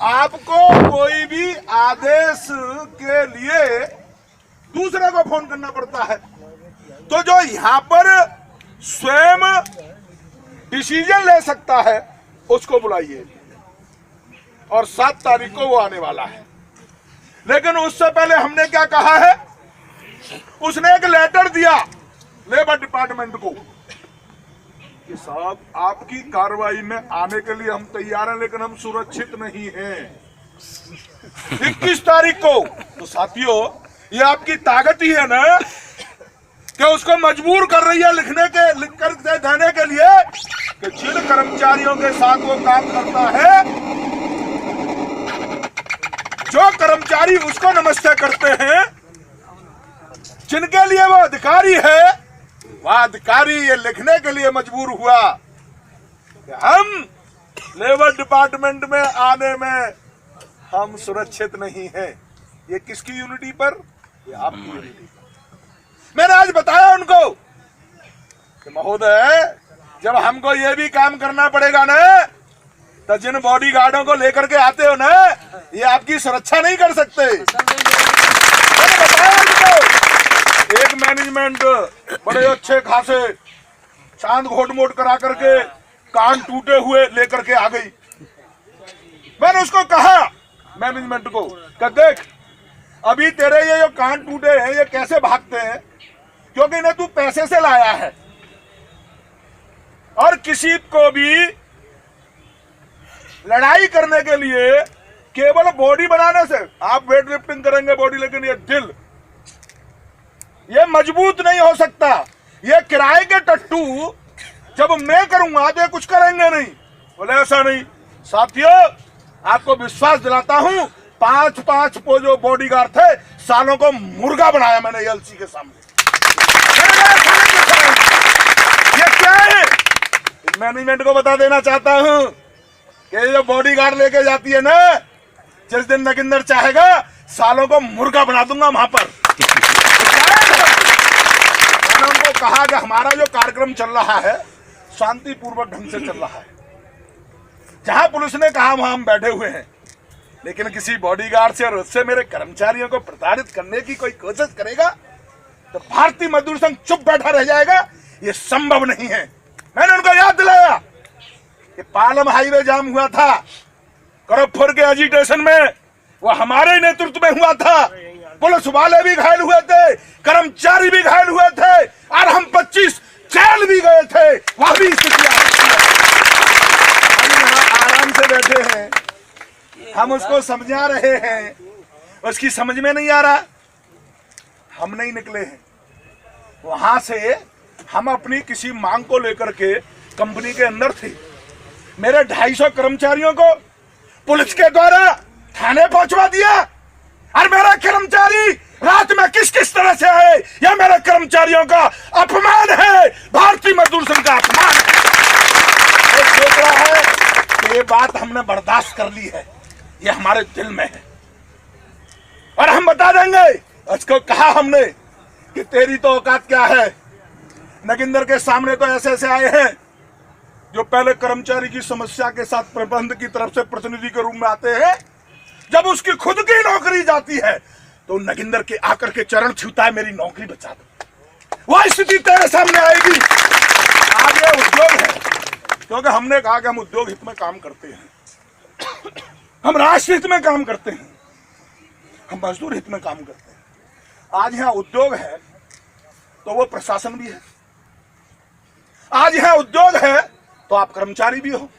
आपको कोई भी आदेश के लिए दूसरे को फोन करना पड़ता है, तो जो यहां पर स्वयं डिसीजन ले सकता है उसको बुलाइए, और 7 तारीख को वो आने वाला है। लेकिन उससे पहले हमने क्या कहा है, उसने एक लेटर दिया लेबर डिपार्टमेंट को कि साहब आपकी कार्रवाई में आने के लिए हम तैयार हैं, लेकिन हम सुरक्षित नहीं हैं 21 तारीख को। तो साथियों, ये आपकी ताकत ही है ना कि उसको मजबूर कर रही है लिख कर देने के लिए कि जिन कर्मचारियों के साथ वो काम करता है, जो कर्मचारी उसको नमस्ते करते हैं, जिनके लिए वो अधिकारी है, वह अधिकारी ये लिखने के लिए मजबूर हुआ कि हम लेबर डिपार्टमेंट में आने में हम सुरक्षित नहीं हैं। ये किसकी यूनिटी पर? ये आपकी यूनिटी पर। मैंने आज बताया उनको कि महोदय, जब हमको ये भी काम करना पड़ेगा ना, तो जिन बॉडीगार्डों को लेकर के आते हो ना, ये आपकी सुरक्षा नहीं कर सकते। मैंने बताया उनको, एक मैनेजमेंट बड़े अच्छे खासे चांद घोट मोट करा करके कान टूटे हुए लेकर के आ गई। मैंने उसको कहा मैनेजमेंट को कि देख, अभी तेरे ये जो कान टूटे हैं ये कैसे भागते हैं, क्योंकि इन्हें तू पैसे से लाया है, और किसी को भी लड़ाई करने के लिए केवल बॉडी बनाने से, आप वेट लिफ्टिंग करेंगे बॉडी, लेकिन ये दिल ये मजबूत नहीं हो सकता। ये किराए के टट्टू जब मैं करूंगा तो ये कुछ करेंगे नहीं। बोले ऐसा नहीं साथियों, आपको विश्वास दिलाता हूं, 5-5 जो बॉडीगार्ड थे, सालों को मुर्गा बनाया मैंने एलसी के सामने। ये क्या है? मैनेजमेंट को बता देना चाहता हूं कि जो बॉडीगार्ड लेके जाती है ना, जिस दिन नगिंदर चाहेगा सालों को मुर्गा बना दूंगा वहां पर। मैंने उनको कहा कि हमारा जो कार्यक्रम चल रहा है शांतिपूर्वक ढंग से चल रहा है। जहां पुलिस ने कहा वहां हम बैठे हुए हैं, लेकिन किसी बॉडीगार्ड से और उससे मेरे कर्मचारियों को प्रताड़ित करने की कोई कोशिश करेगा तो भारतीय मजदूर संघ चुप बैठा रह जाएगा। ये संभव नहीं है। मैंने उनको याद दिलाया कि पालम हाईवे जाम हुआ था, गोरखपुर के एजिटेशन में, वो हमारे नेतृत्व में हुआ था। पुलिस वाले भी घायल हुए थे, कर्मचारी भी घायल हुए थे, और हम 25 जेल भी गए थे। वह भी स्थिति आराम से बैठे हैं, हम उसको समझा रहे हैं, उसकी समझ में नहीं आ रहा। हम नहीं निकले हैं वहां से। हम अपनी किसी मांग को लेकर के कंपनी के अंदर थे। मेरे 250 कर्मचारियों को पुलिस के द्वारा थाने पहुंचवा दिया, और मेरा कर्मचारी रात में किस किस तरह से आए, यह मेरे कर्मचारियों का अपमान है, भारतीय मजदूर संघ का अपमान है। वो सोच रहा है कि ये बात हमने बर्दाश्त कर ली है, ये हमारे दिल में है, और हम बता देंगे। उसको कहा हमने कि तेरी तो औकात क्या है। नगिंदर के सामने तो ऐसे ऐसे आए हैं जो पहले कर्मचारी की समस्या के साथ प्रबंध की तरफ से प्रतिनिधि के रूप में आते हैं, जब उसकी खुद की नौकरी जाती है तो नगिंदर के आकर के चरण छूता है, मेरी नौकरी बचा दो। वह स्थिति तेरे सामने आएगी। आज ये उद्योग है, क्योंकि हमने कहा कि हम उद्योग हित में काम करते हैं, हम राष्ट्र हित में काम करते हैं, हम मजदूर हित में काम करते हैं। आज यहाँ उद्योग है तो वो प्रशासन भी है, आज यहाँ उद्योग है तो आप कर्मचारी भी हो।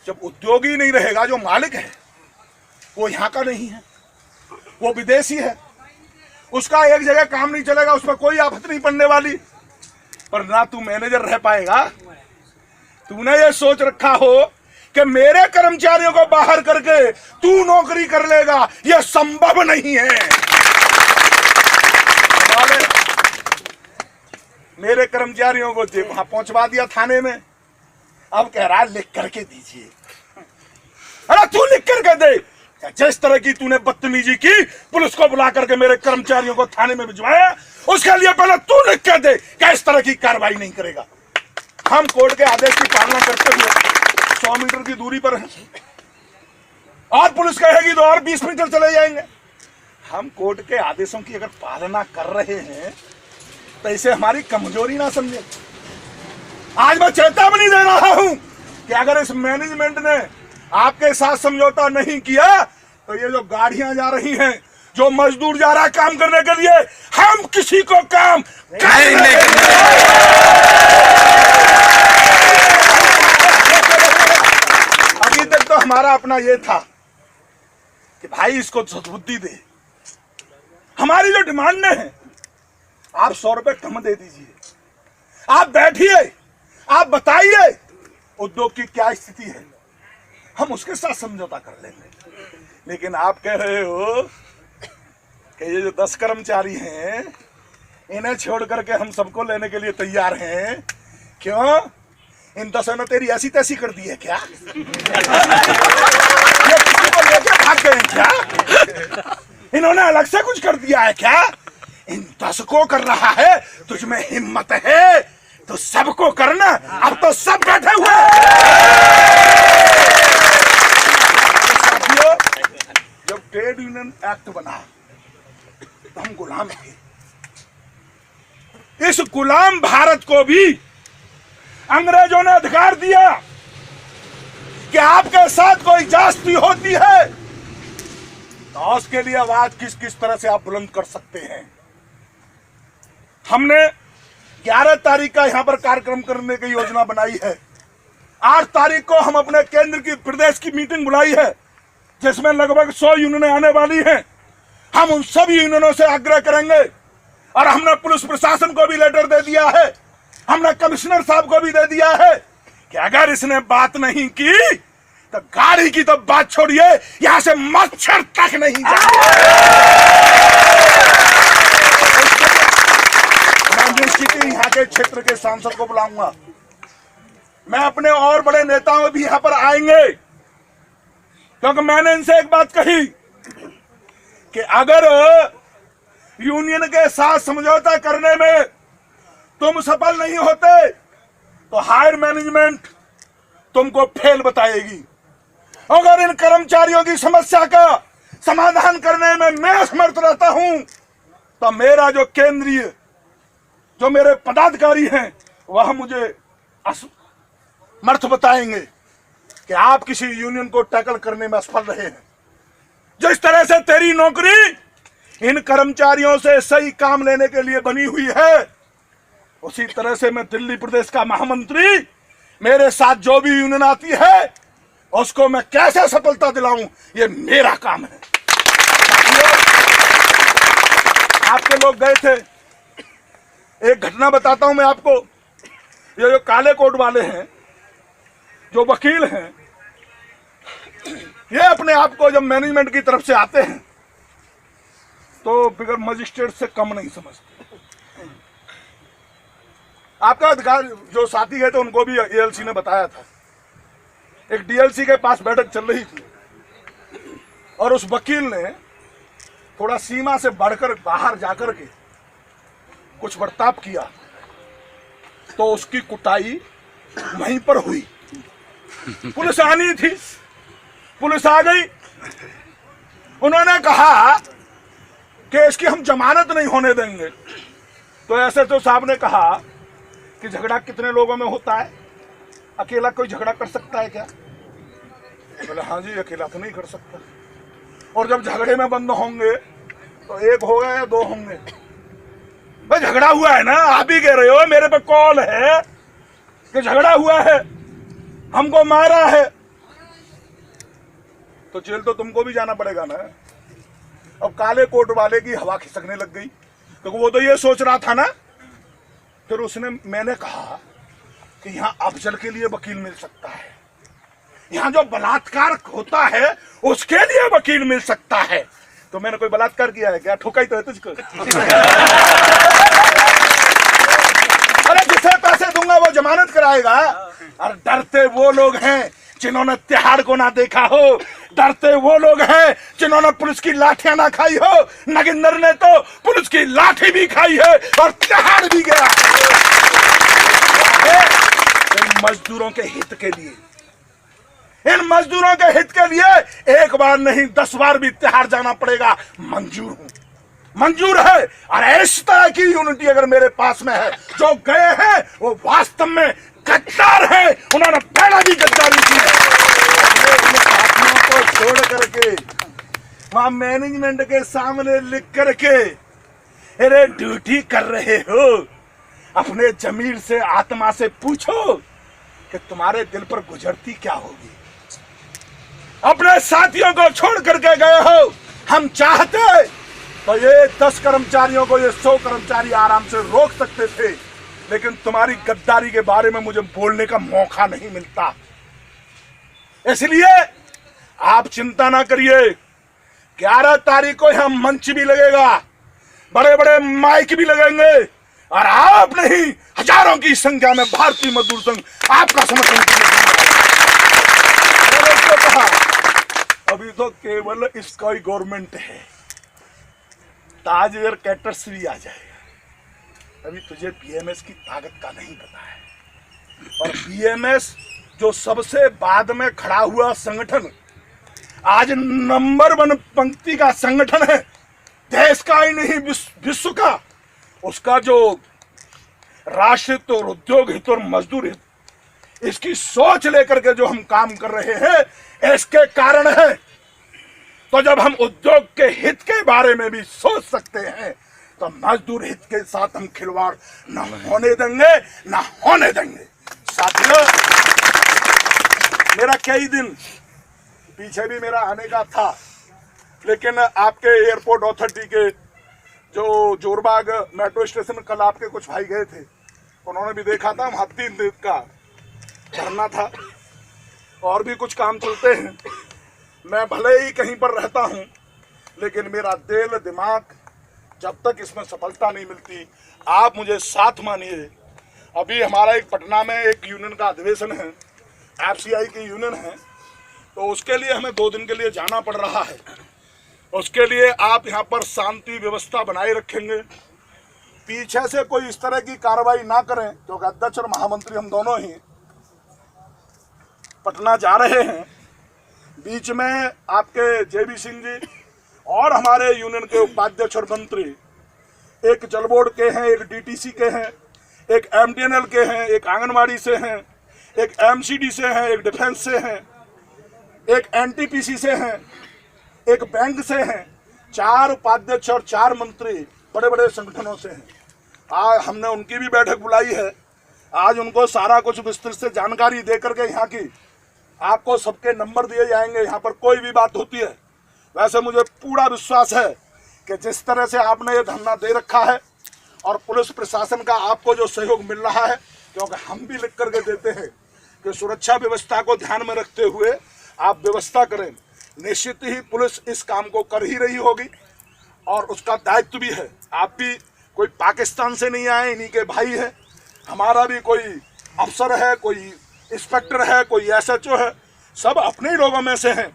जब उद्योगी नहीं रहेगा, जो मालिक है वो यहाँ का नहीं है, वो विदेशी है, उसका एक जगह काम नहीं चलेगा, उसमें कोई आफत नहीं पड़ने वाली, पर ना तू मैनेजर रह पाएगा। तूने ये सोच रखा हो कि मेरे कर्मचारियों को बाहर करके तू नौकरी कर लेगा, यह संभव नहीं है। मेरे कर्मचारियों को वहां पहुंचवा दिया थाने में, अब कह रहा है लिख करके दीजिए। अरे तू लिख करके दे। जिस तरह की तूने बदतमीजी की, पुलिस को बुला करके मेरे कर्मचारियों को थाने में भिजवाया, उसके लिए पहले तू लिख कर दे कि इस तरह की कार्रवाई नहीं करेगा। हम कोर्ट के आदेश की पालना करते हुए 100 मीटर की दूरी पर हैं, और पुलिस कहेगी तो और 20 मीटर चले जाएंगे। हम कोर्ट के आदेशों की अगर पालना कर रहे हैं तो इसे हमारी कमजोरी ना समझे। आज मैं चेतावनी दे रहा हूं कि अगर इस मैनेजमेंट ने आपके साथ समझौता नहीं किया तो ये जो गाड़ियां जा रही हैं, जो मजदूर जा रहा है काम करने के लिए, हम किसी को काम नहीं। अभी तक तो हमारा अपना ये था कि भाई इसको सद्बुद्धि दे। हमारी जो डिमांड है, आप 100 रुपए कम दे दीजिए, आप बैठिए, आप बताइए उद्योग की क्या स्थिति है, हम उसके साथ समझौता कर लेंगे। लेकिन आप कह रहे हो कि ये जो 10 कर्मचारी हैं इन्हें छोड़ करके हम सबको लेने के लिए तैयार हैं। क्यों? इन 10 ने तेरी ऐसी तैसी कर दी है क्या? ये किसी को लेके भाग गए क्या? इन्होंने अलग से कुछ कर दिया है क्या? इन 10 को कर रहा है, तुझमें हिम्मत है तो सबको करना। अब तो सब बैठे हुए। साथियों, जब ट्रेड यूनियन एक्ट बना तो हम गुलाम थे। इस गुलाम भारत को भी अंग्रेजों ने अधिकार दिया कि आपके साथ कोई ज्यादती होती है तो उसके लिए आवाज किस किस तरह से आप बुलंद कर सकते हैं। हमने 11 तारीख का यहां पर कार्यक्रम करने की योजना बनाई है। 8 तारीख को हम अपने केंद्र की प्रदेश की मीटिंग बुलाई है जिसमें लगभग 100 यूनियनें आने वाली हैं। हम उन सभी यूनियनों से आग्रह करेंगे और हमने पुलिस प्रशासन को भी लेटर दे दिया है, हमने कमिश्नर साहब को भी दे दिया है कि अगर इसने बात नहीं की तो गाड़ी की तो बात छोड़िए, यहां से मच्छर तक नहीं जाएगा। मैं निश्चित ही यहाँ के क्षेत्र के सांसद को बुलाऊंगा। मैं अपने और बड़े नेताओं भी यहां पर आएंगे, क्योंकि मैंने इनसे एक बात कही कि अगर यूनियन के साथ समझौता करने में तुम सफल नहीं होते तो हायर मैनेजमेंट तुमको फेल बताएगी। अगर इन कर्मचारियों की समस्या का समाधान करने में मैं असमर्थ रहता हूं तो मेरा जो केंद्रीय जो मेरे पदाधिकारी हैं वह मुझे असमर्थ बताएंगे कि आप किसी यूनियन को टैकल करने में असफल रहे हैं। जिस तरह से तेरी नौकरी इन कर्मचारियों से सही काम लेने के लिए बनी हुई है, उसी तरह से मैं दिल्ली प्रदेश का महामंत्री, मेरे साथ जो भी यूनियन आती है उसको मैं कैसे सफलता दिलाऊं, ये मेरा काम है। आपके लोग गए थे, एक घटना बताता हूं मैं आपको। ये जो काले कोट वाले हैं, जो वकील हैं, ये अपने आप को जब मैनेजमेंट की तरफ से आते हैं तो बिगर मजिस्ट्रेट से कम नहीं समझते। आपका अधिकार जो साथी गए थे उनको भी एएलसी ने बताया था। एक डीएलसी के पास बैठक चल रही थी और उस वकील ने थोड़ा सीमा से बढ़कर बाहर जाकर के कुछ बर्ताव किया तो उसकी कुटाई वहीं पर हुई। पुलिस आनी थी, पुलिस आ गई। उन्होंने कहा कि इसकी हम जमानत नहीं होने देंगे। तो ऐसे तो साहब ने कहा कि झगड़ा कितने लोगों में होता है, अकेला कोई झगड़ा कर सकता है क्या? बोले हाँ जी, अकेला तो नहीं कर सकता। और जब झगड़े में बंद होंगे तो एक होगा या 2 होंगे। भाई झगड़ा हुआ है ना, आप ही कह रहे हो, मेरे पे कॉल है कि झगड़ा हुआ है, हमको मारा है, तो जेल तो तुमको भी जाना पड़ेगा ना। अब काले कोट वाले की हवा खिसकने लग गई, क्योंकि वो तो ये सोच रहा था ना। फिर उसने, मैंने कहा कि यहाँ अफजल के लिए वकील मिल सकता है, यहाँ जो बलात्कार होता है उसके लिए वकील मिल सकता है। तो मैंने कोई बलात्कार किया है क्या? ठोका ही तो है तुझको। अरे जिसे पैसे दूंगा वो जमानत कराएगा। और डरते वो लोग हैं जिन्होंने तिहाड़ को ना देखा हो, डरते वो लोग हैं जिन्होंने पुलिस की लाठियां ना खाई हो। नगिंदर ने तो पुलिस की लाठी भी खाई है और तिहाड़ भी गया। मजदूरों के हित के लिए इन मजदूरों के हित के लिए एक बार नहीं 10 बार भी तिहाड़ जाना पड़ेगा, मंजूर हूं, मंजूर है। और इस तरह की यूनिटी अगर मेरे पास में है, जो गए हैं वो वास्तव में गद्दार है, उन्होंने पहला भी गद्दारी की है। उन साथियों को छोड़ करके वहां मैनेजमेंट के सामने लिख करके अरे ड्यूटी कर रहे हो, अपने जमीर से, आत्मा से पूछो कि तुम्हारे दिल पर गुजरती क्या होगी। अपने साथियों को छोड़ करके गए हो। हम चाहते तो ये 10 कर्मचारियों को, ये 100 कर्मचारी आराम से रोक सकते थे, लेकिन तुम्हारी गद्दारी के बारे में मुझे बोलने का मौका नहीं मिलता। इसलिए आप चिंता ना करिए, 11 तारीख को यहां मंच भी लगेगा, बड़े बड़े माइक भी लगेंगे, और आप नहीं हजारों की संख्या में भारतीय मजदूर संघ आपका समर्थन कहा। अभी तो केवल इसका ही गवर्नमेंट है, ताज एयर कैटर्स भी आ जाएगा। अभी तुझे बीएमएस की ताकत का नहीं पता है। और बीएमएस जो सबसे बाद में खड़ा हुआ संगठन, आज नंबर 1 पंक्ति का संगठन है, देश का ही नहीं विश्व का। उसका जो राष्ट्रहित और उद्योग हित और मजदूर हित, इसकी सोच लेकर के जो हम काम कर रहे हैं, इसके कारण है। तो जब हम उद्योग के हित के बारे में भी सोच सकते हैं, तो मजदूर हित के साथ हम खिलवाड़ न होने देंगे, न होने देंगे। साथियों, मेरा कई दिन पीछे भी मेरा आने का था, लेकिन आपके एयरपोर्ट अथॉरिटी के जो जोरबाग मेट्रो स्टेशन, कल आपके कुछ भाई गए थे, उन्होंने भी देखा था, वहां 3 दिन का धरना था, और भी कुछ काम चलते हैं। मैं भले ही कहीं पर रहता हूं, लेकिन मेरा दिल दिमाग, जब तक इसमें सफलता नहीं मिलती, आप मुझे साथ मानिए। अभी हमारा एक पटना में एक यूनियन का अधिवेशन है, एफसीआई की यूनियन है, तो उसके लिए हमें 2 दिन के लिए जाना पड़ रहा है। उसके लिए आप यहाँ पर शांति व्यवस्था बनाए रखेंगे, पीछे से कोई इस तरह की कार्रवाई ना करें, क्योंकि अध्यक्ष और महामंत्री हम दोनों ही पटना जा रहे हैं। बीच में आपके जेबी सिंह जी और हमारे यूनियन के उपाध्यक्ष और मंत्री, एक जल बोर्ड के हैं, एक डीटीसी के हैं, एक एमटीएनएल के हैं, एक आंगनवाड़ी से हैं, एक एमसीडी से हैं, एक डिफेंस से हैं, एक एनटीपीसी से हैं, एक बैंक से हैं। 4 उपाध्यक्ष और 4 मंत्री बड़े बड़े संगठनों से हैं। आज हमने उनकी भी बैठक बुलाई है। आज उनको सारा कुछ विस्तृत से जानकारी दे करके यहाँ की आपको सबके नंबर दिए जाएंगे। यहाँ पर कोई भी बात होती है, वैसे मुझे पूरा विश्वास है कि जिस तरह से आपने ये धरना दे रखा है और पुलिस प्रशासन का आपको जो सहयोग मिल रहा है, क्योंकि हम भी लिख करके देते हैं कि सुरक्षा व्यवस्था को ध्यान में रखते हुए आप व्यवस्था करें। निश्चित ही पुलिस इस काम को कर ही रही होगी और उसका दायित्व भी है। आप भी कोई पाकिस्तान से नहीं आए, इन्हीं के भाई है। हमारा भी कोई अफसर है, कोई इंस्पेक्टर है, कोई एसएचओ है, सब अपने ही लोगों में से हैं।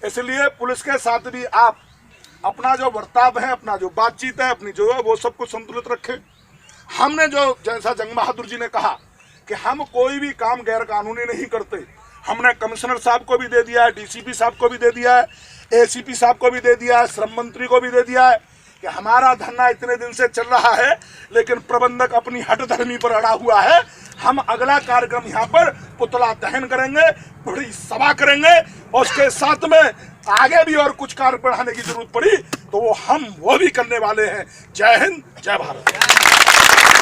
इसलिए पुलिस के साथ भी आप अपना जो बर्ताव है, अपना जो बातचीत है, अपनी जो है वो सब कुछ संतुलित रखें। हमने जो, जैसा जंग बहादुर जी ने कहा कि हम कोई भी काम गैर कानूनी नहीं करते, हमने कमिश्नर साहब को भी दे दिया है, डीसीपी साहब को भी दे दिया है, एसीपी साहब को भी दे दिया है, श्रम मंत्री को भी दे दिया है कि हमारा धरना इतने दिन से चल रहा है, लेकिन प्रबंधक अपनी हठधर्मी पर अड़ा हुआ है। हम अगला कार्यक्रम यहाँ पर पुतला दहन करेंगे, बड़ी सभा करेंगे, और उसके साथ में आगे भी और कुछ कार्य बढ़ाने की जरूरत पड़ी तो वो भी करने वाले हैं। जय हिंद, जय भारत।